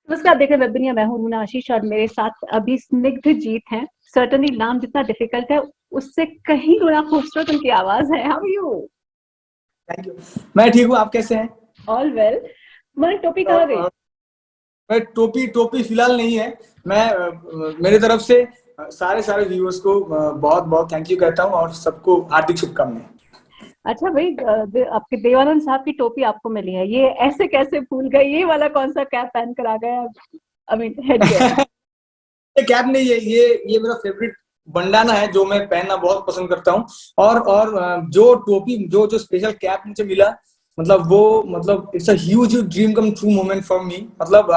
नमस्कार, देखिए मैं दुनिया, मैं हूँ रूना आशीष और मेरे साथ अभी स्निग्ध जीत हैं। सर्टेनली नाम जितना डिफिकल्ट है उससे कहीं गुना खूबसूरत उनकी आवाज है। How are you? Thank you. मैं ठीक हूँ, आप कैसे हैं? All well. तुम्हारी टोपी अ, कहाँ गई? अ, मैं टोपी टोपी फिलहाल नहीं है। मैं मेरी तरफ से सारे सारे व्यूअर्स को बहुत बहुत थैंक यू कहता हूँ और सबको हार्दिक शुभकामनाएं। अच्छा भाई, आपके देवानंद साहब की टोपी आपको मिली है, ये ऐसे कैसे भूल गए? ये वाला कौन सा कैप पहन कर आ गया? I mean head gear. ये कैप नहीं है, ये मेरा फेवरेट बंडाना है जो मैं पहनना बहुत पसंद करता हूँ। और जो टोपी जो जो स्पेशल कैप मुझे मिला, मतलब वो मतलब it's a huge dream come true moment for me. मतलब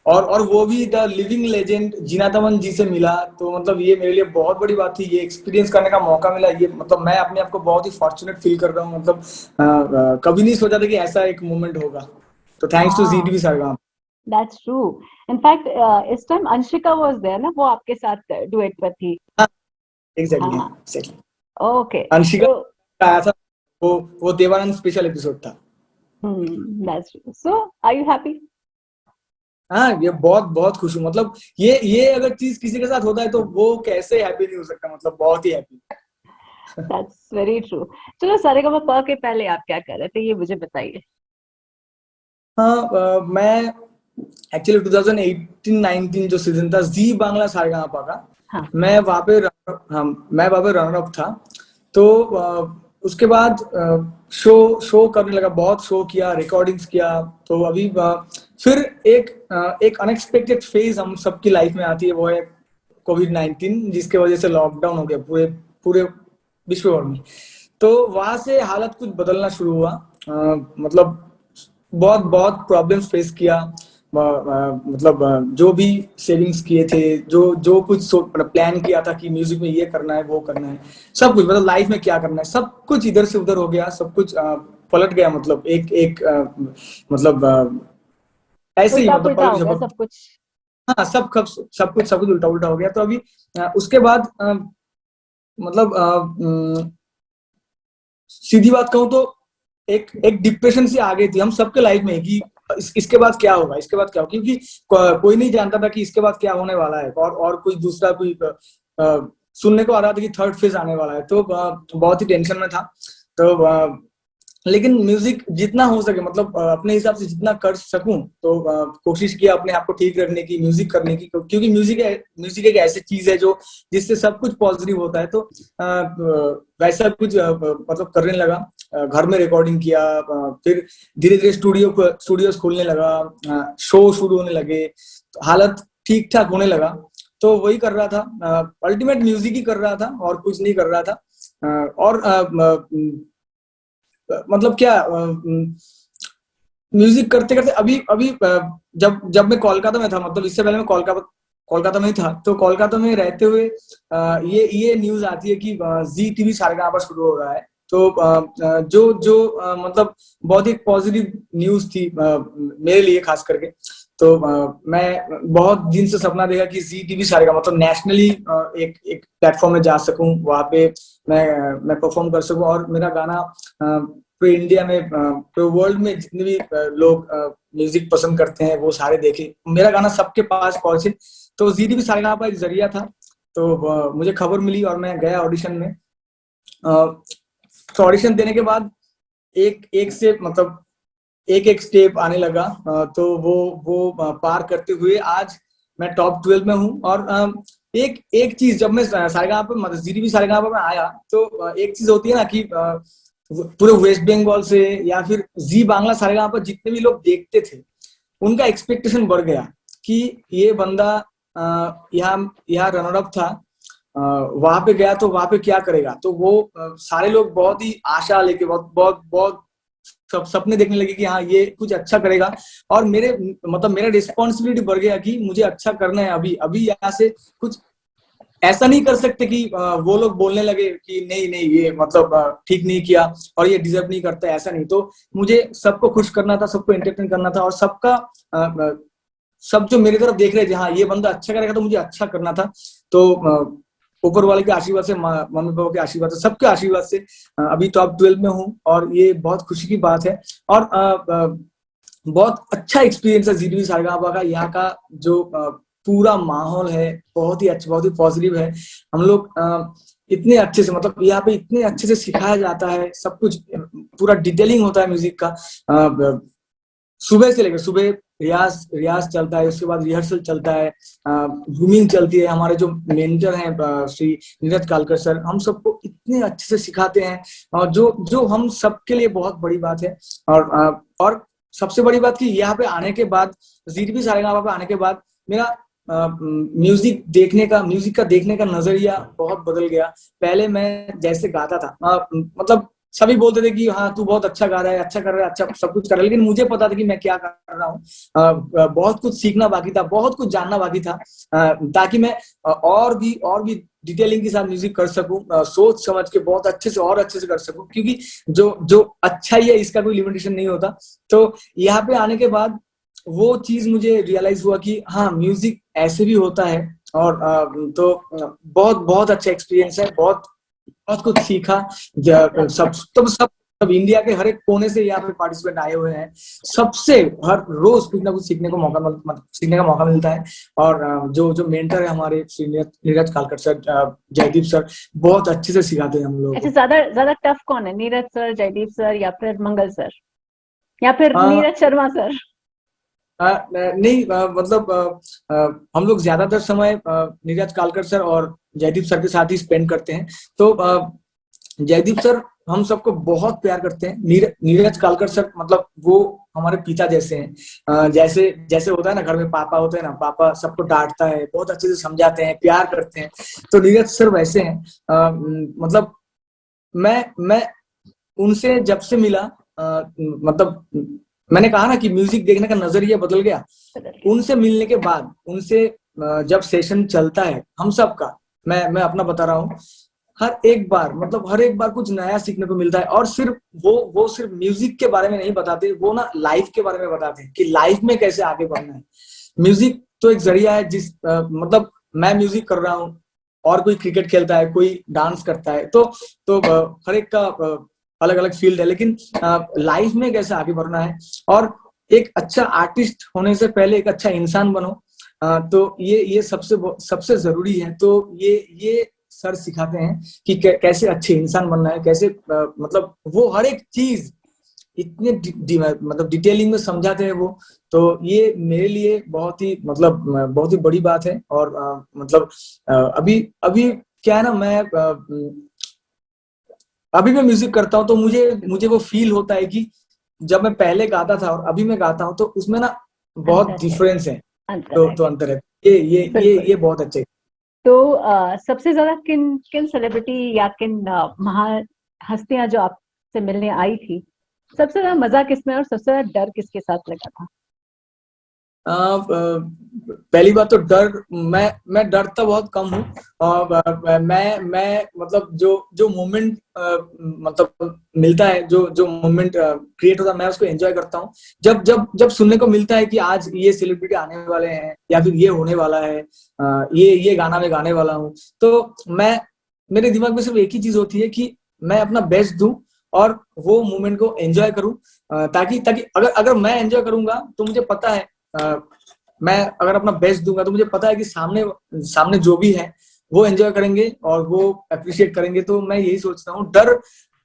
और वो भी द लिविंग लेजेंड जिनातवन जी से मिला, तो मतलब ये मेरे लिए बहुत बड़ी बात थी। ये एक्सपीरियंस करने का मौका मिला, ये मतलब मैं अपने आप को बहुत ही फॉर्चुनेट फील कर रहा हूँ। मतलब कभी नहीं सोचा था कि ऐसा एक मोमेंट होगा। तो थैंक्स टू हाँ, Zee TV Sargam. That's true. In fact इस टाइम अंशिका वाज देयर ना, वो आपके साथ डुएट पर थी। हाँ, एग्जैक्टली, हाँ हाँ। एग्जैक्टली। ओके। अंशिका तो आया था। वो देवानंद स्पेशल एपिसोड था। That's true. So are you happy? हाँ, ये बहुत बहुत खुश हूँ। मतलब ये अगर चीज किसी के साथ होता है तो वो कैसे हैप्पी नहीं हो सकता, मतलब बहुत ही हैप्पी। That's very true. चलो, सारेगामापा के पहले आप क्या कर रहे थे, ये मुझे बताइए। हाँ, मैं एक्चुअली 2018-19 जो सीजन था जी बांग्ला सारेगामापा का, हाँ। मैं वहाँ पे हाँ, मैं वहाँ पे रनर अप था। तो उसके बाद शो करने लगा, बहुत शो किया, रिकॉर्डिंग्स किया। तो अभी फिर एक अनएक्सपेक्टेड फेज हम सबकी लाइफ में आती है, वो है कोविड-19, जिसके वजह से लॉकडाउन हो गया पूरे पूरे विश्व भर में। तो वहां से हालत कुछ बदलना शुरू हुआ। मतलब बहुत बहुत प्रॉब्लम्स फेस किया। मतलब जो भी सेविंग्स किए थे, जो जो कुछ प्लान किया था कि म्यूजिक में ये करना है वो करना है, सब कुछ मतलब लाइफ में क्या करना है, सब कुछ इधर से उधर हो गया, सब कुछ पलट गया। मतलब एक एक मतलब ऐसे ही उल्टा मतलब पुल्टा पलट हो गया झपट। सब कुछ। हाँ, सब कुछ उल्टा उल्टा हो गया। तो अभी उसके बाद मतलब सीधी बात कहूँ तो एक एक डिप्रेशन से आ गई थी हम सबके लाइफ में कि इसके बाद क्या होगा, इसके बाद क्या होगा, क्योंकि कोई नहीं जानता था कि इसके बाद क्या होने वाला है। और कोई दूसरा कोई सुनने को आ रहा था कि थर्ड फेज आने वाला है। तो बहुत ही टेंशन में था। तो लेकिन म्यूजिक जितना हो सके, मतलब अपने हिसाब से जितना कर सकूं, तो कोशिश किया अपने आप को ठीक रखने की, म्यूजिक करने की, क्योंकि म्यूजिक एक ऐसी चीज है जो जिससे सब कुछ पॉजिटिव होता है। तो वैसा कुछ मतलब करने लगा। घर में रिकॉर्डिंग किया, फिर धीरे धीरे स्टूडियोज खोलने लगा, शो शुरू होने लगे, तो हालत ठीक ठाक होने लगा। तो वही कर रहा था, अल्टीमेट म्यूजिक ही कर रहा था और कुछ नहीं कर रहा था। और मतलब क्या म्यूजिक करते करते अभी अभी जब जब मैं कोलकाता में था, मतलब इससे पहले मैं कोलकाता कोलकाता में ही था। तो कोलकाता में रहते हुए ये न्यूज आती है कि जी टीवी सारेगामापा शुरू हो रहा है। तो जो जो मतलब बहुत ही पॉजिटिव न्यूज थी मेरे लिए खास करके। तो मैं बहुत दिन से सपना देखा कि जी टीवी सारेगा मतलब नेशनली एक एक प्लेटफॉर्म में जा सकूं, वहां पे मैं परफॉर्म कर सकूं और मेरा गाना पूरे इंडिया में, पूरे वर्ल्ड में जितने भी लोग म्यूजिक पसंद करते हैं वो सारे देखे, मेरा गाना सबके पास पहुंचे। तो जी टीवी सारेगामापा एक जरिया था। तो मुझे खबर मिली और मैं गया ऑडिशन में। तो ऑडिशन देने के बाद एक एक से मतलब एक एक स्टेप आने लगा। तो वो पार करते हुए आज मैं टॉप 12 में हूँ। और एक एक चीज, जब मैं सारेगामा पे मतलब जीडीपी सारेगामा में आया, तो एक चीज होती है ना कि पूरे वेस्ट बंगाल से या फिर जी बांग्ला सारेगामा पर जितने भी लोग देखते थे, उनका एक्सपेक्टेशन बढ़ गया कि ये बंदा यहाँ यहाँ रनर अप था, वहां पे गया तो वहां पे क्या करेगा। तो वो सारे लोग बहुत ही आशा लेके बहुत बहुत बहुत सब सपने देखने लगे कि हाँ ये कुछ अच्छा करेगा। और मेरे मतलब मेरा रिस्पॉन्सिबिलिटी बढ़ गया कि मुझे अच्छा करना है। अभी अभी यहाँ से कुछ ऐसा नहीं कर सकते कि वो लोग बोलने लगे कि नहीं नहीं ये मतलब ठीक नहीं किया और ये डिजर्व नहीं करता, ऐसा नहीं। तो मुझे सबको खुश करना था, सबको एंटरटेन करना था, और सबका सब जो मेरी तरफ देख रहे थे, हाँ ये बंदा अच्छा करेगा, तो मुझे अच्छा करना था। तो ऊपर वाले के आशीर्वाद से, मम्मी पापा के आशीर्वाद से, सबके आशीर्वाद से अभी टॉप 12 में हूँ और ये बहुत खुशी की बात है। और बहुत अच्छा एक्सपीरियंस है ज़ी सारेगामा का। यहाँ का जो पूरा माहौल है बहुत ही अच्छा, बहुत ही पॉजिटिव है। हम लोग इतने अच्छे से, मतलब यहाँ पे इतने अच्छे से सिखाया जाता है सब कुछ, पूरा डिटेलिंग होता है म्यूजिक का। सुबह से लेकर सुबह रियाज रियाज चलता है, उसके बाद रिहर्सल चलता है, ग्रूमिंग चलती है। हमारे जो मेंटर हैं श्री नीरज कालकर सर, हम सबको इतने अच्छे से सिखाते हैं, और जो जो हम सबके लिए बहुत बड़ी बात है। और सबसे बड़ी बात कि यहाँ पे आने के बाद, ज़ी सारेगामा पे आने के बाद मेरा म्यूजिक का देखने का नजरिया बहुत बदल गया। पहले मैं जैसे गाता था, मतलब सभी बोलते थे कि हाँ तू बहुत अच्छा गा रहा है, अच्छा कर रहा है, अच्छा सब कुछ कर रहा है, लेकिन मुझे पता था कि मैं क्या कर रहा हूँ। बहुत कुछ सीखना बाकी था, बहुत कुछ जानना बाकी था, ताकि मैं और भी डिटेलिंग के साथ म्यूजिक कर सकूं, सोच समझ के बहुत अच्छे से और अच्छे से कर सकूं, क्योंकि जो जो अच्छा ही है इसका कोई लिमिटेशन नहीं होता। तो यहाँ पे आने के बाद वो चीज मुझे रियलाइज हुआ कि हाँ म्यूजिक ऐसे भी होता है। और तो बहुत बहुत अच्छा एक्सपीरियंस है, बहुत बहुत कुछ सीखा। सब इंडिया के हर एक कोने से यहाँ पे पार्टिसिपेंट आए हुए हैं। सबसे हर रोज कुछ ना कुछ सीखने का मौका मिलता है। और जो जो मेंटर है हमारे श्री नीरज कालकर सर, जयदीप सर, बहुत अच्छे से सिखाते हैं हम लोगों अच्छा, को। ज्यादा ज्यादा टफ कौन है, नीरज सर, जयदीप सर, या फिर मंगल सर, या फिर अ, नीरज शर्मा सर? नहीं, मतलब हम लोग ज्यादातर समय नीरज कालकर सर और जयदीप सर के साथ ही स्पेंड करते हैं। तो जयदीप सर हम सबको बहुत प्यार करते हैं। नीरज कालकर सर मतलब वो हमारे पिता जैसे हैं। जैसे जैसे होता है ना, घर में पापा होते हैं ना, पापा सबको डांटता है, बहुत अच्छे से समझाते हैं, प्यार करते हैं। तो नीरज सर वैसे हैं। मतलब मैं उनसे जब से मिला, मतलब मैंने कहा ना कि म्यूजिक देखने का नजरिया बदल गया। उनसे मिलने के बाद, उनसे जब सेशन चलता है हम सबका, मैं अपना बता रहा हूँ, हर एक बार कुछ नया सीखने को मिलता है। और सिर्फ वो सिर्फ म्यूजिक के बारे में नहीं बताते, वो ना लाइफ के बारे में बताते हैं कि लाइफ में कैसे आगे बढ़ना है। म्यूजिक तो एक जरिया है, मतलब मैं म्यूजिक कर रहा हूँ और कोई क्रिकेट खेलता है, कोई डांस करता है, तो हर एक का अलग अलग फील्ड है, लेकिन लाइफ में कैसे आगे बढ़ना है। और एक अच्छा आर्टिस्ट होने से पहले एक अच्छा इंसान बनो। तो ये सबसे सबसे जरूरी है। तो ये सर सिखाते हैं कि कैसे अच्छे इंसान बनना है, कैसे मतलब वो हर एक चीज इतने मतलब डिटेलिंग में समझाते हैं वो। तो ये मेरे लिए बहुत ही, मतलब बहुत ही बड़ी बात है। और मतलब अभी अभी क्या है ना, अभी मैं म्यूजिक करता हूँ तो मुझे मुझे वो फील होता है कि जब मैं पहले गाता था और अभी मैं गाता हूँ, तो उसमें ना बहुत अंतर है, डिफरेंस है। अंतर है। तो अंतर है। ये बिल्कुल। बहुत अच्छे। तो सबसे ज्यादा किन किन सेलिब्रिटी या किन महान हस्तियां जो आपसे मिलने आई थी, सबसे ज्यादा मजा किसमें और सबसे ज्यादा डर किसके साथ लगा था? पहली बात तो डर, मैं डरता बहुत कम हूँ। और मैं मतलब जो जो मोमेंट मतलब मिलता है, जो जो मोमेंट क्रिएट होता है, मैं उसको एंजॉय करता हूँ। जब जब जब सुनने को मिलता है कि आज ये सेलिब्रिटी आने वाले हैं या फिर ये होने वाला है, ये गाना मैं गाने वाला हूँ, तो मैं मेरे दिमाग में सिर्फ एक ही चीज होती है कि मैं अपना बेस्ट दूं और वो मोमेंट को एंजॉय करूं। ताकि ताकि अगर अगर मैं एंजॉय करूंगा तो मुझे पता है, मैं अगर अपना बेस्ट दूंगा तो मुझे पता है कि सामने सामने जो भी है वो एंजॉय करेंगे और वो अप्रिशिएट करेंगे। तो मैं यही सोचता हूँ। डर,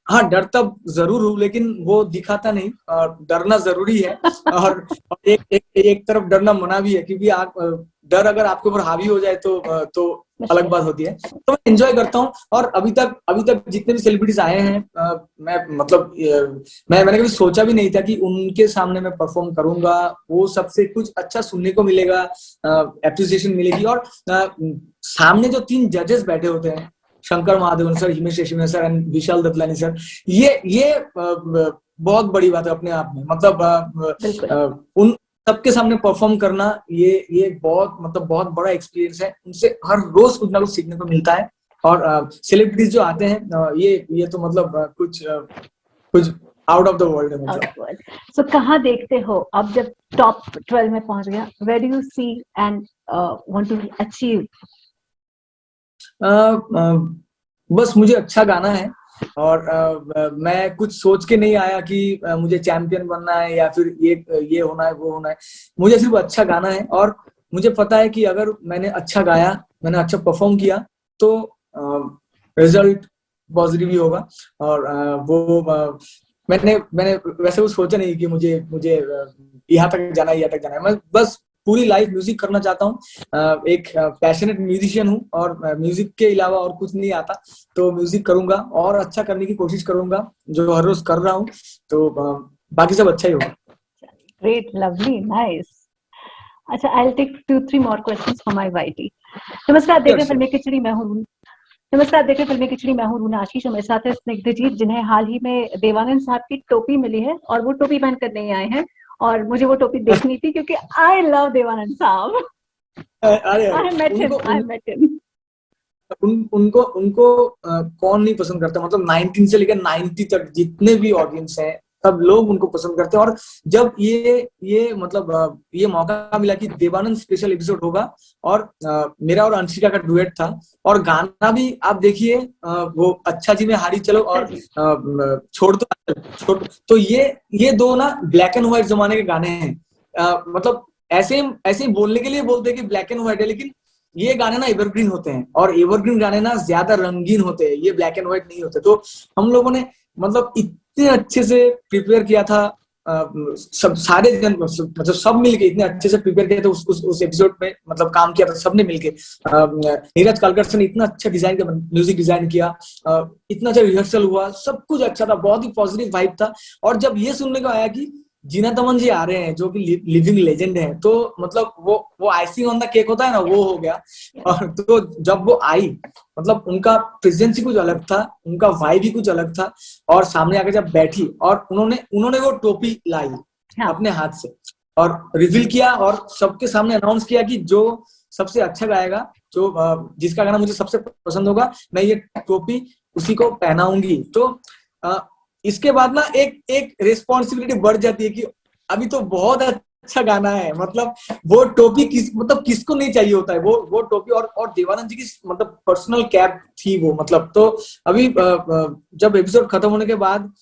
हाँ डरता जरूर हूँ, लेकिन वो दिखाता नहीं, और डरना जरूरी है। और एक तरफ डरना मना भी है, क्योंकि आप डर अगर आपके ऊपर हावी हो जाए तो अलग मुश्किल। बात होती है। तो मैं एंजॉय करता हूँ। और अभी तक जितने भी सेलिब्रिटीज आए हैं, मैं मतलब मैंने कभी सोचा भी नहीं था कि उनके सामने मैं परफॉर्म करूंगा। वो सबसे कुछ अच्छा सुनने को मिलेगा, एप्रिसिएशन मिलेगी। और सामने जो 3 जजेस बैठे होते हैं, Shankar Mahadevan sir, Himesh Reshammiya sir and Vishal Dadlani sir, ये बहुत बड़ी बात है अपने आप में। मतलब बिल्कुल। उन सबके सामने परफॉर्म करना, ये बहुत, मतलब बहुत बड़ा एक्सपीरियंस है। उनसे हर रोज कुछ ना कुछ सीखने को मिलता है। और सेलिब्रिटीज जो आते हैं, ये तो मतलब कुछ आउट ऑफ द वर्ल्ड है आउट मतलब। Of word. सो कहाँ देखते हो अब जब टॉप 12 में पहुंच गया, where do you see and want to achieve? बस मुझे अच्छा गाना है, और मैं कुछ सोच के नहीं आया कि मुझे चैंपियन बनना है या फिर ये होना है वो होना है। मुझे सिर्फ अच्छा गाना है और मुझे पता है कि अगर मैंने अच्छा गाया, मैंने अच्छा परफॉर्म किया तो रिजल्ट पॉजिटिव ही होगा। और मैंने मैंने वैसे वो सोचा नहीं कि मुझे मुझे यहाँ तक जाना है, यहाँ तक जाना है। मैं बस पूरी लाइफ म्यूजिक करना चाहता हूँ। एक पैशनेट म्यूजिशियन हूँ और म्यूजिक के अलावा और कुछ नहीं आता। तो म्यूजिक करूंगा और अच्छा करने की कोशिश करूंगा, जो हर रोज कर रहा हूँ। तो बाकी सब अच्छा ही होगा। Great, lovely, nice. अच्छा, I'll take 2-3 more questions for my YT. नमस्कार, देख रहे फिल्मी खिचड़ी, मैं हूँ नमस्कार, देख रहे फिल्मी खिचड़ी, मैं हूँ रूना आशीष और मेरे साथ है स्निग्धजीत, जिन्हें हाल ही में देवानंद साहब की टोपी मिली है और वो टोपी पहनकर नहीं आए हैं और मुझे वो टोपी देखनी थी क्योंकि आई लव देवानंद साहब। अरे आई अरे met him, I met him. उनको उनको कौन नहीं पसंद करता। मतलब 19 से लेकर 90 तक जितने भी ऑडियंस हैं सब लोग उनको पसंद करते हैं। और जब ये मतलब ये मौका मिला कि देवानंद स्पेशल एपिसोड होगा और मेरा और अंशिका का डुएट था और गाना भी आप देखिए, वो अच्छा जी में हारी चलो और छोड़ दो छोड़। तो ये दो ना ब्लैक एंड व्हाइट जमाने के गाने हैं। मतलब ऐसे ऐसे ही बोलने के लिए बोलते हैं कि ब्लैक एंड व्हाइट है, लेकिन ये गाने ना एवरग्रीन होते हैं और एवरग्रीन गाने ना ज्यादा रंगीन होते हैं, ये ब्लैक एंड व्हाइट नहीं होते। तो हम लोगों ने मतलब इतने अच्छे से प्रिपेयर किया था। सब सारे जन मतलब सब मिलके इतने अच्छे से प्रिपेयर किया था उस एपिसोड में, मतलब काम किया था सबने मिलके। नीरज कालकर ने इतना अच्छा डिजाइन किया, म्यूजिक डिजाइन किया, इतना अच्छा रिहर्सल हुआ, सब कुछ अच्छा था, बहुत ही पॉजिटिव वाइब था। और जब ये सुनने को आया कि जीना तमन जी आ रहे हैं जो कि लिविंग लेजेंड है, तो मतलब वो आइसिंग ऑन द केक होता है ना, वो हो गया। और तो जब वो आई, मतलब उनका प्रेजेंस ही कुछ अलग था, उनका वाइब ही कुछ अलग था। और सामने आके जब बैठी और उन्होंने वो टोपी लाई अपने हाथ से और रिवील किया और सबके सामने अनाउंस किया कि जो सबसे अच्छा गाएगा, जो जिसका गाना मुझे सबसे पसंद होगा, मैं ये टोपी उसी को पहनाऊंगी। तो इसके बाद ना एक एक रिस्पॉन्सिबिलिटी बढ़ जाती है कि अभी तो बहुत अच्छा गाना है। मतलब वो टोपी किसको नहीं चाहिए होता है वो टोपी। और देवानंद जी की मतलब पर्सनल कैप थी वो। मतलब तो अभी जब एपिसोड खत्म होने के बाद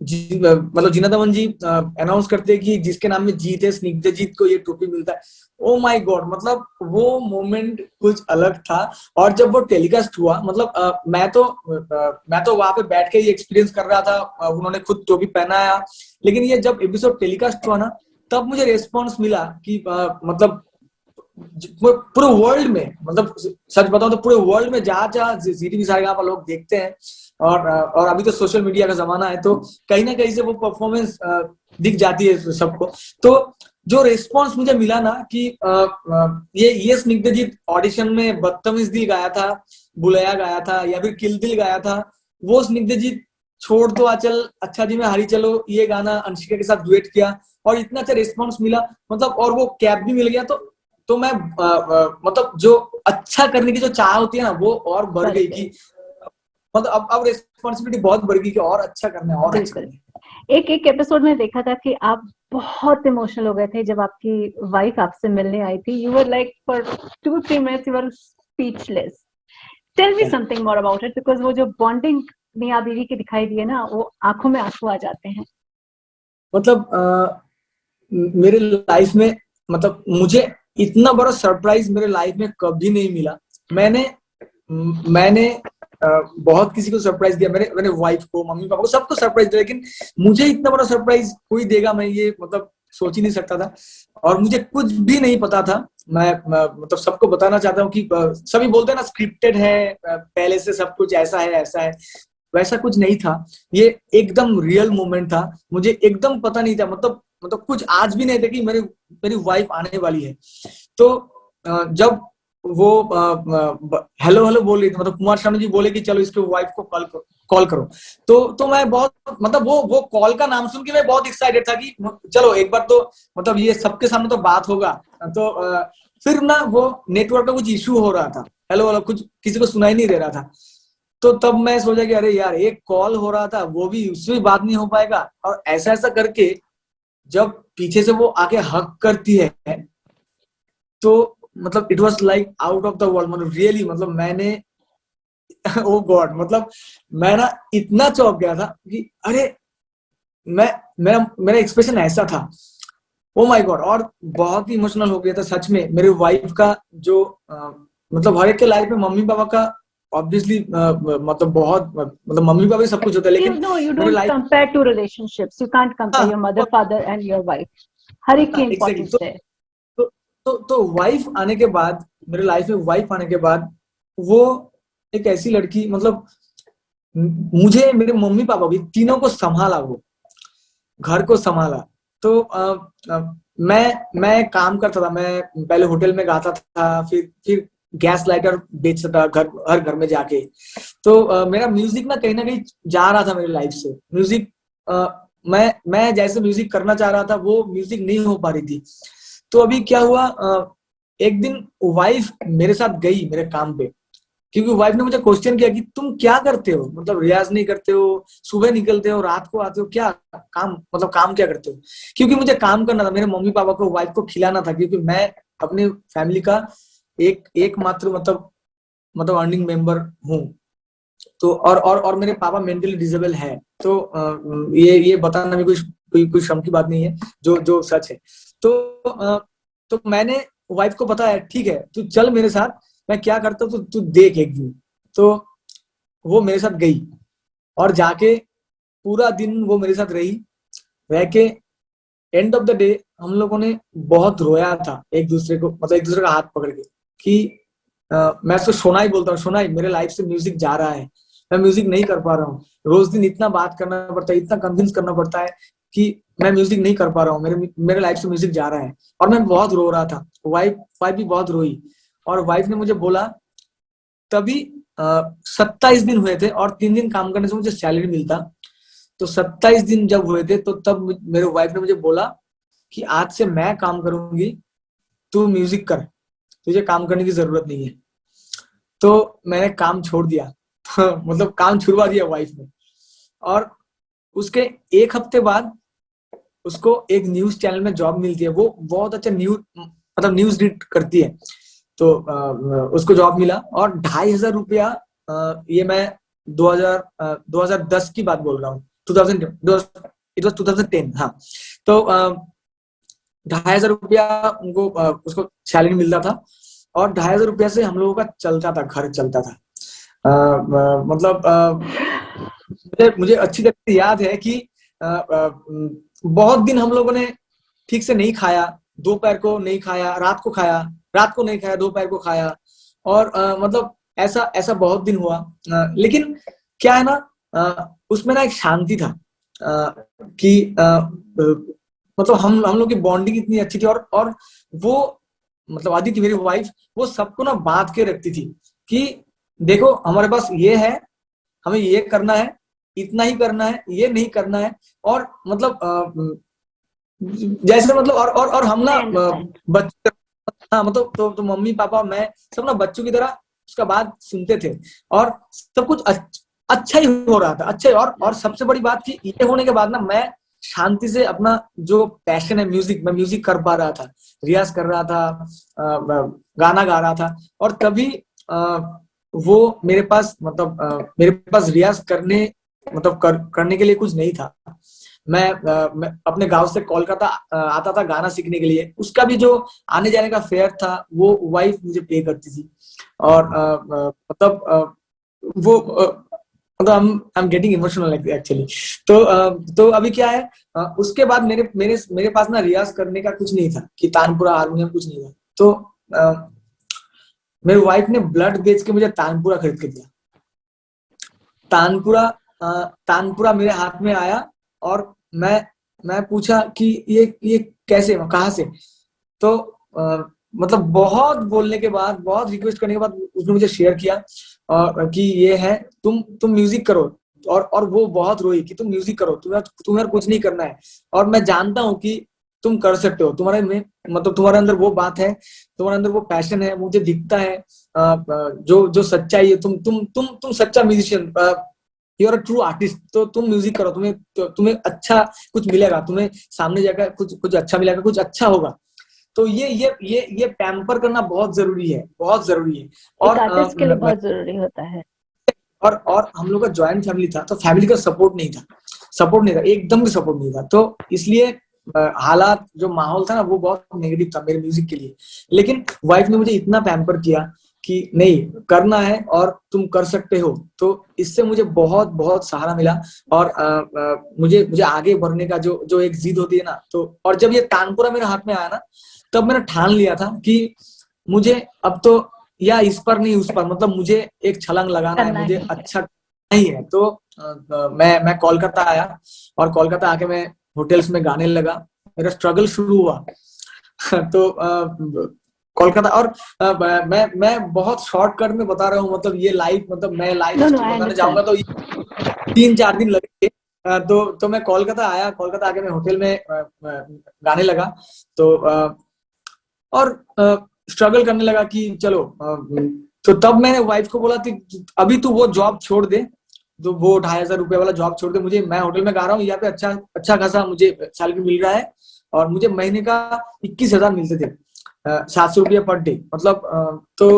मतलब जीना दमन जी अनाउंस करते हैं कि जिसके नाम में जीत है, स्निग्धजीत को ये टोपी मिलता है। ओ माय गॉड, मतलब वो मोमेंट कुछ अलग था। और जब वो टेलीकास्ट हुआ, मतलब मैं तो वहां पे बैठ के ही एक्सपीरियंस कर रहा था। उन्होंने खुद टोपी पहनाया, लेकिन ये जब एपिसोड टेलीकास्ट हुआ ना, तब मुझे रेस्पॉन्स मिला कि मतलब पूरे वर्ल्ड में, मतलब सच बताऊं तो पूरे वर्ल्ड में जहां जहां जीटीवी सारेगामा लोग देखते हैं और अभी तो सोशल मीडिया का जमाना है, तो कहीं ना कहीं से वो परफॉर्मेंस दिख जाती है सबको। तो जो रिस्पॉन्स मुझे मिला ना कि ये स्निग्धजीत ऑडिशन में बदतमीज दिल गाया था, बुलैया गाया था या फिर किल दिल गाया था, वो स्निग्धजीत छोड़ तो आचल अच्छा जी में हारी चलो ये गाना अंशिका के साथ डुएट किया और इतना अच्छा रिस्पॉन्स मिला। मतलब और वो कैप भी मिल गया। तो मैं मतलब जो अच्छा करने की जो चाह होती है ना, वो और बढ़ गई कि मतलब अब रिस्पॉन्सिबिलिटी बहुत बढ़ गई कि और अच्छा करना है और अच्छा करना है। एक एक एपिसोड में देखा था कि आप बहुत इमोशनल हो गए थे जब आपकी वाइफ आपसे मिलने आई थी। You were like for 2-3 minutes you were speechless. Tell me something more about it, because वो जो बॉन्डिंग मियां बीवी की दिखाई दी है ना, वो आंखों में आंसू आ जाते हैं। मतलब मेरे लाइफ में, मतलब मुझे इतना बड़ा सरप्राइज मेरे लाइफ में कभी नहीं मिला। मैंने मैंने बहुत किसी को सरप्राइज दिया, मैंने वाइफ को, मम्मी पापा को, सबको सरप्राइज दिया, लेकिन मुझे इतना बड़ा सरप्राइज कोई देगा मैं ये मतलब सोच ही नहीं सकता था। और मुझे कुछ भी नहीं पता था। मैं मतलब सबको बताना चाहता हूँ कि सभी बोलते हैं ना स्क्रिप्टेड है, पहले से सब कुछ ऐसा है ऐसा है, वैसा कुछ नहीं था। ये एकदम रियल मोमेंट था। मुझे एकदम पता नहीं था, मतलब कुछ आज भी नहीं था कि मेरी वाइफ आने वाली है। तो जब वो हेलो हेलो बोल रही थी, मतलब कुमार शानू जी बोले कि चलो इसके वाइफ को कॉल करो। तो मैं बहुत, मतलब वो कॉल का नाम सुन के मैं बहुत एक्साइटेड था कि चलो एक बार तो मतलब ये सबके सामने तो बात होगा। तो फिर ना वो नेटवर्क का कुछ इशू हो रहा था, हेलो हेलो कुछ किसी को सुनाई नहीं दे रहा था। तो तब मैं सोचा कि अरे यार एक कॉल हो रहा था, वो भी उससे भी बात नहीं हो पाएगा। और ऐसा ऐसा करके जब पीछे से वो आके हक करती है, तो मतलब it was like out of the world. मतलब रियली, मतलब मैंने ओ गॉड, मतलब मैं ना इतना चौंक गया था कि अरे, मैं मेरा मेरा एक्सप्रेशन ऐसा था। ओ माय गॉड, और बहुत ही इमोशनल हो गया था सच में। मेरे वाइफ का जो मतलब हर एक के लाइफ में मम्मी पापा का ऑब्वियसली मतलब बहुत मतलब मम्मी पापा भी सब कुछ होता है, You लेकिन know, you मेरे don't life, compare two relationships. You can't compare हाँ your mother, father, and your wife. हर एक की एग्जैक्टली। importance है। तो वाइफ आने के बाद, मेरे लाइफ में वाइफ आने के बाद, वो एक ऐसी लड़की, मतलब मुझे मेरे मम्मी पापा भी तीनों को संभाला, वो घर को संभाला। तो मैं काम करता था, मैं पहले होटल में गाता था, फिर गैस लाइटर बेचता था घर, हर घर में जाके। तो मेरा म्यूजिक ना कहीं जा रहा था मेरी लाइफ से। म्यूजिक मैं जैसे म्यूजिक करना चाह रहा था वो म्यूजिक नहीं हो पा रही थी। तो अभी क्या हुआ, एक दिन वाइफ मेरे साथ गई मेरे काम पे, क्योंकि वाइफ ने मुझे क्वेश्चन किया कि तुम क्या करते हो, मतलब रियाज नहीं करते हो, सुबह निकलते हो रात को आते हो, क्या काम, मतलब काम क्या करते हो। क्योंकि मुझे काम करना था, मेरे मम्मी पापा को, वाइफ को खिलाना था, क्योंकि मैं अपनी फैमिली का एकमात्र मतलब अर्निंग मेंबर हूँ। तो और मेरे पापा मेंटली डिसेबल है। तो ये बताना भी कोई शर्म की बात नहीं है, जो जो सच है। तो तो मैंने वाइफ को बताया, ठीक है तू चल मेरे साथ, मैं क्या करता हूँ तो तू देख एक दिन। तो वो मेरे साथ गई, और जाके पूरा दिन वो मेरे साथ रही। रह के एंड ऑफ द डे हम लोगों ने बहुत रोया था एक दूसरे को, मतलब एक दूसरे का हाथ पकड़ के, कि मैं उसको सोनाई बोलता हूँ, सोनाई मेरे लाइफ से म्यूजिक जा रहा है, मैं म्यूजिक नहीं कर पा रहा हूँ। रोज दिन इतना बात करना पड़ता है, इतना कन्विंस करना पड़ता है कि मैं म्यूजिक नहीं कर पा रहा हूँ, मेरे लाइफ से म्यूजिक जा रहा है। और मैं बहुत रो रहा था, वाइफ वाइफ भी बहुत रोई। और वाइफ ने मुझे बोला, तभी 27 दिन हुए थे और 3 दिन काम करने से मुझे सैलरी मिलता। तो 27 दिन जब हुए थे, तो तब मेरे वाइफ ने मुझे बोला कि आज से मैं काम करूंगी, तू म्यूजिक कर, तुझे काम करने की जरूरत नहीं है। तो मैंने काम छोड़ दिया। तो मतलब काम छुड़वा दिया वाइफ ने। और उसके एक हफ्ते बाद उसको एक न्यूज चैनल में जॉब मिलती है, वो बहुत अच्छा न्यूज, मतलब न्यूज रीड करती है। तो उसको जॉब मिला, और 2,500 रुपया, ये मैं 2010 की बात बोल रहा हूँ, 2000, इट वॉज 2010, हाँ। तो 2,500 रुपया उनको उसको सैलरी मिलता था, और 2,500 रुपया से हम लोगों का चलता था, घर चलता था। मतलब मुझे मुझे अच्छी तरह से याद है कि बहुत दिन हम लोगों ने ठीक से नहीं खाया, दोपहर को नहीं खाया, रात को नहीं खाया, दोपहर को खाया। और मतलब ऐसा ऐसा बहुत दिन हुआ। लेकिन क्या है ना, उसमें ना एक शांति था, कि मतलब हम लोग की बॉन्डिंग इतनी अच्छी थी। और वो मतलब आदित्य मेरी वाइफ, वो सबको ना बांध के रखती थी कि देखो हमारे पास ये है, हमें ये करना है, इतना ही करना है, ये नहीं करना है। और मतलब जैसे मतलब और हम ना I understand. बच्चे, हाँ मतलब तो मम्मी पापा मैं सब ना बच्चों की तरह उसका बात सुनते थे। और सब कुछ अच्छा ही हो रहा था, अच्छा ही। और सबसे बड़ी बात कि ये होने के बाद ना मैं शांति से अपना जो पैशन है म्यूजिक, मैं म्यूजिक कर पा रहा था, रियाज कर रहा था, गाना गा रहा था। और तभी वो मेरे पास, मतलब मेरे पास रियाज करने, मतलब करने के लिए कुछ नहीं था। मैं अपने गांव से कोलकाता आता था गाना सीखने के लिए, उसका भी जो आने जाने का फेयर था वो वाइफ मुझे पे करती थी। और मतलब वो मतलब I am getting emotional actually. तो अभी क्या है, उसके बाद मेरे मेरे मेरे पास ना रियाज करने का कुछ नहीं था, कि तानपुरा हारमोनियम कुछ नहीं था। तो मेरी वाइफ ने ब्लड बेच के मुझे तानपुरा खरीद के दिया। तानपुरा तानपुरा मेरे हाथ में आया, और मैं पूछा कि ये कैसे, कहाँ से। तो मतलब बहुत बोलने के बाद, बहुत रिक्वेस्ट करने के बाद उसने मुझे शेयर किया, और कि ये है, तुम म्यूजिक करो। और वो बहुत रोई कि तुम म्यूजिक करो, तुम्हें कुछ नहीं करना है, और मैं जानता हूँ कि तुम कर सकते हो, तुम्हारे में मतलब तुम्हारे अंदर वो बात है, तुम्हारे अंदर वो पैशन है, मुझे दिखता है। जो जो सच्चाई है, तुम सच्चा musician, you are a true artist. तो तुम म्यूजिक करो, तुम्हें अच्छा कुछ मिलेगा, तुम्हें सामने जाकर कुछ कुछ अच्छा मिलेगा, कुछ अच्छा होगा। तो ये पैम्पर करना बहुत जरूरी है, बहुत जरूरी है। एक और आर्टिस्ट के लिए बहुत जरूरी होता है। और हम लोग का ज्वाइंट फैमिली था, तो फैमिली का सपोर्ट नहीं था, एकदम भी सपोर्ट नहीं था। तो इसलिए हालात, जो माहौल था ना, वो बहुत नेगेटिव था मेरे म्यूजिक के लिए। लेकिन वाइफ ने मुझे इतना पैम्पर किया कि नहीं, करना है और तुम कर सकते हो। तो इससे मुझे बहुत बहुत सहारा मिला। और मुझे मुझे आगे बढ़ने का जो जो एक जिद होती है ना, तो और जब ये तानपुरा मेरे हाथ में आया ना, तब मैंने ठान लिया था कि मुझे अब तो, या इस पर नहीं उस पर, मतलब मुझे एक छलांग लगाना है, करना मुझे ही है। अच्छा नहीं है। तो मैं कोलकाता आया, और कोलकाता आके मैं होटल्स में गाने लगा, मेरा स्ट्रगल शुरू हुआ। तो कोलकाता, और मैं बहुत शॉर्टकट में बता रहा हूँ, मतलब ये लाइव, मतलब मैं live no no, history I बताने अंडरस्टैंड। जाऊंगा तो 3-4 दिन लगेंगे। तो मैं कोलकाता आया, कोलकाता आके मैं होटल में गाने लगा। तो और स्ट्रगल करने लगा कि चलो, तो तब मैंने वाइफ को बोला कि अभी तू वो जॉब छोड़ दे, तो वो 2,500 रुपए वाला जॉब छोड़ दे, मुझे, मैं होटल में गा रहा हूँ, यहाँ पे अच्छा अच्छा खासा मुझे सैलरी मिल रहा है। और मुझे महीने का 21,000 मिलते थे, 700 रुपया पर डे, मतलब तो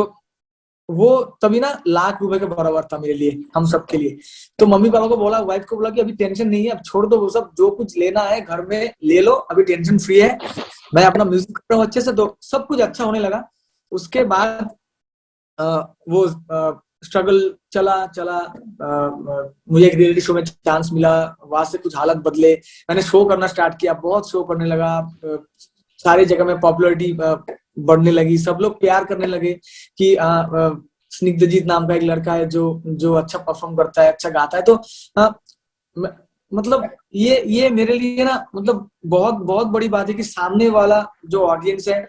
वो तभी ना लाख रुपए के बराबर था मेरे लिए, हम सब के लिए। तो मम्मी पापा को बोला, वाइफ को बोला कि अभी टेंशन नहीं है, अब छोड़ दो वो सब, जो कुछ लेना है घर में ले लो, अभी टेंशन फ्री है, मैं अपना म्यूजिक कर रहा हूँ अच्छे से। तो सब कुछ अच्छा होने लगा। उसके बाद वो स्ट्रगल चला चला, मुझे एक रियलिटी शो में चांस मिला, वहां से कुछ हालत बदले, मैंने शो करना स्टार्ट किया, बहुत शो करने लगा, सारी जगह में पॉपुलैरिटी बढ़ने लगी, सब लोग प्यार करने लगे कि स्निग्धजीत नाम का एक लड़का है जो जो अच्छा परफॉर्म करता है, अच्छा गाता है। तो अ, म- मतलब ये मेरे लिए ना, मतलब बहुत बहुत बड़ी बात है कि सामने वाला जो ऑडियंस है,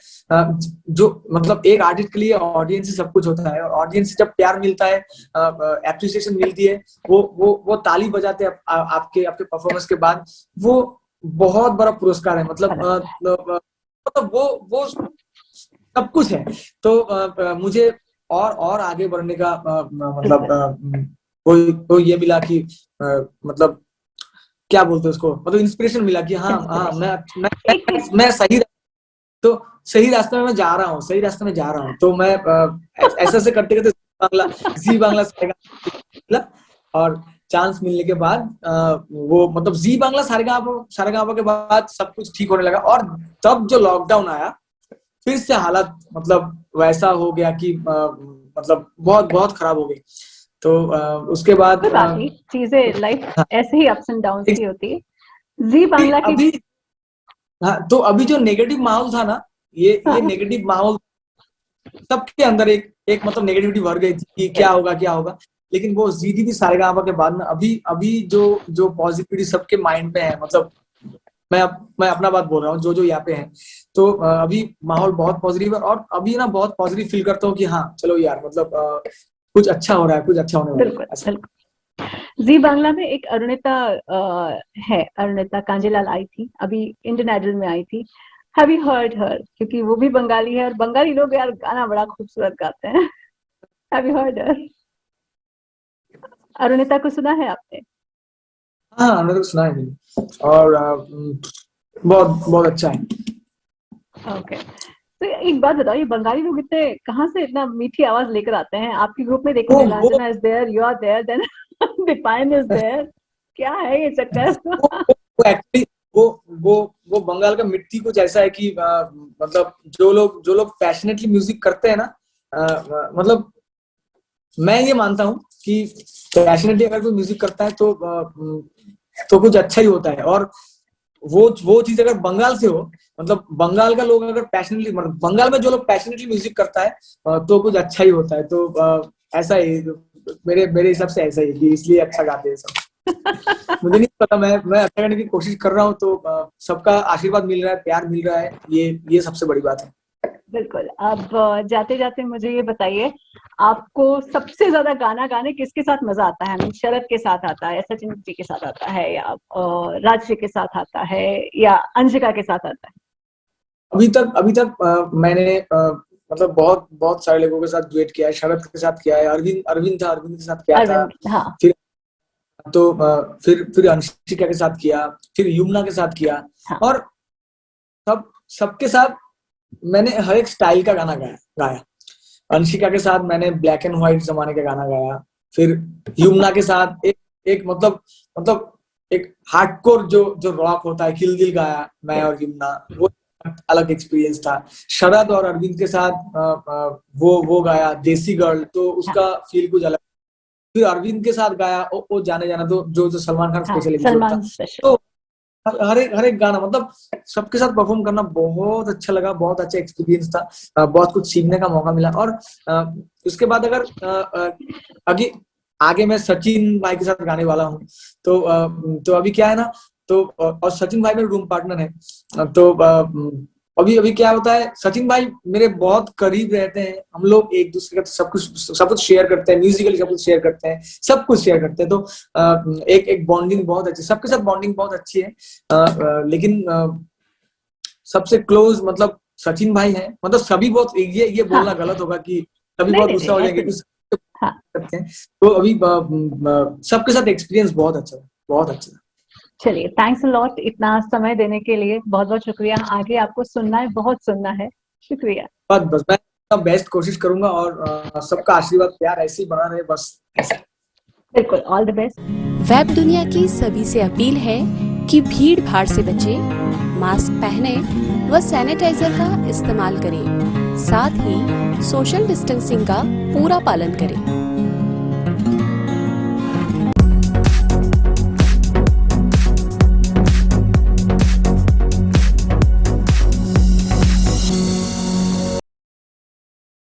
जो मतलब एक आर्टिस्ट के लिए ऑडियंस ही सब कुछ होता है, और ऑडियंस से जब प्यार मिलता है, एप्रिसिएशन मिलती है, वो ताली बजाते हैं आपके आपके परफॉर्मेंस के बाद, वो बहुत बड़ा पुरस्कार है। अच्छा मतलब लगता है। मतलब वो सब कुछ है। तो मुझे और आगे बढ़ने का मतलब बिल्कुल। कोई ये मिला कि मतलब क्या बोलते हैं उसको, मतलब इंस्पिरेशन मिला कि हाँ हाँ, इंस्पिरेशन। एक मैं सही, तो सही रास्ते में मैं जा रहा हूँ, सही रास्ते में जा रहा हूँ। तो मैं ऐसे ऐसे करते करते बांग्ला जी बांग्ला मिला, और चांस मिलने के बाद वो मतलब जी बांग्ला सारेगामा के बाद सब कुछ ठीक होने लगा। और तब जो लॉकडाउन आया, फिर से हालत मतलब वैसा हो गया कि मतलब बहुत बहुत खराब हो गई। तो उसके बाद कोई बात नहीं, चीजें लाइफ हाँ, ऐसे ही अप्स एंड डाउन्स एक- की होती है। जी बांग्ला की। अभी, हाँ, तो अभी जो नेगेटिव माहौल था ना, ये हाँ, नेगेटिव माहौल सबके अंदर एक एक मतलब नेगेटिविटी भर गई थी कि क्या यस। होगा क्या होगा। लेकिन वो जीडी भी सारेगामा के बाद में, अभी अभी जो जो पॉजिटिविटी सबके माइंड में है, मतलब मैं अपना बात बोल रहा हूँ, जो जो यहाँ पे है, तो अभी माहौल बहुत पॉजिटिव है। और अभी ना बहुत पॉजिटिव फील करता हूँ कि हाँ चलो यार, मतलब कुछ अच्छा हो रहा है, कुछ अच्छा होने वाला है बिल्कुल ऐसा। बिल्कुल। जी बांग्ला में एक अरुणिता है, अरुणिता कांजीलाल आई थी, अभी इंडियन आइडल में आई थी। हैव यू हर्ड हर? क्योंकि वो भी बंगाली है, और बंगाली लोग यार गाना बड़ा खूबसूरत गाते हैं। हैव यू हर्ड हर? अरुणिता को सुना है आपने? हाँ, मैंने तो सुना है मैंने। और बहुत बहुत अच्छा है। ओके। तो एक बात बताओ, ये बंगाली लोग इतने कहाँ से इतना मीठी आवाज लेकर आते हैं? आपके ग्रुप में देखो, वो Nilanjana is there, you are there, then Dipayan is there. क्या है ये चक्कर? वो एक्चुअली वो वो वो बंगाल का मिट्टी कुछ ऐसा है कि मतलब जो लोग पैशनेटली म्यूजिक करते हैं ना, मतलब मैं ये मानता हूँ कि पैशनेटली अगर कोई म्यूजिक करता है तो कुछ अच्छा ही होता है। और वो चीज अगर बंगाल से हो, मतलब बंगाल का लोग अगर पैशनेटली, मतलब बंगाल में जो लोग पैशनेटली म्यूजिक करता है, तो कुछ अच्छा ही होता है। तो ऐसा ही मेरे मेरे हिसाब से ऐसा ही है कि इसलिए अच्छा गाते हैं सब। मुझे नहीं पता, मैं अच्छा करने की कोशिश कर रहा हूँ, तो सबका आशीर्वाद मिल रहा है, प्यार मिल रहा है, ये सबसे बड़ी बात है। बिल्कुल। अब जाते जाते मुझे ये बताइए, आपको सबसे ज्यादा गाना गाने किसके साथ मजा आता है? शरद के साथ आता है, सचिन जी के साथ आता है, या राजश्री के साथ आता है, या अंशिका के साथ आता है? अभी तक मैंने मतलब बहुत बहुत सारे लोगों के साथ डुएट किया है, शरद के साथ किया है, अरविंद के साथ किया था। अरविंद, हाँ। फिर तो फिर अंशिका के साथ किया, फिर यमुना के साथ किया। हाँ। और सबके साथ मैंने हर एक स्टाइल का गाना गाया गाया। अंशिका के साथ मैंने ब्लैक एंड व्हाइट जमाने का गाना गाया। फिर यमुना के साथ एक मतलब एक हार्डकोर जो रॉक होता है, किल दिल गाया मैं और यमुना, वो अलग एक्सपीरियंस था। शरद और अरविंद के साथ वो गाया देसी गर्ल, तो उसका फील कुछ अलग। फिर अरविंद के साथ गाया ओ जाने जाना, तो जो सलमान खान हाँ, स्पेशल एपिसोड था। सलमान स्पेशल। तो हर एक गाना मतलब सबके साथ परफॉर्म करना बहुत अच्छा लगा, बहुत अच्छा एक्सपीरियंस था। बहुत कुछ सीखने का मौका मिला। और उसके बाद अगर आगे आगे मैं सचिन भाई के साथ गाने वाला हूँ। तो अभी क्या है ना, तो और सचिन भाई मेरे रूम पार्टनर है। तो अभी क्या होता है, सचिन भाई मेरे बहुत करीब रहते हैं, हम लोग एक दूसरे का सब कुछ शेयर करते हैं, म्यूजिकली सब कुछ शेयर करते हैं, सब कुछ शेयर करते हैं। तो एक बॉन्डिंग बहुत अच्छी, सबके साथ बॉन्डिंग बहुत अच्छी है। लेकिन सबसे क्लोज मतलब सचिन भाई है। मतलब सभी बहुत, ये बोलना हाँ, गलत होगा कि सभी नहीं बहुत नहीं गुस्सा नहीं, हो ऐसे जाएंगे नहीं। कि हाँ, करते हैं। तो अभी सबके साथ एक्सपीरियंस बहुत अच्छा है, बहुत अच्छा है। चलिए, थैंक्स अ लॉट इतना समय देने के लिए, बहुत बहुत शुक्रिया। आगे आपको सुनना है, बहुत सुनना है। शुक्रिया। बस मैं अपना बेस्ट कोशिश करूंगा, और सबका आशीर्वाद प्यार ऐसे ही बना रहे, बस ऐसे। बिल्कुल, ऑल द बेस्ट। वेब दुनिया की सभी से अपील है कि भीड़ भाड़ से बचें, मास्क पहने व सैनिटाइजर का इस्तेमाल करें, साथ ही सोशल डिस्टेंसिंग का पूरा पालन करें।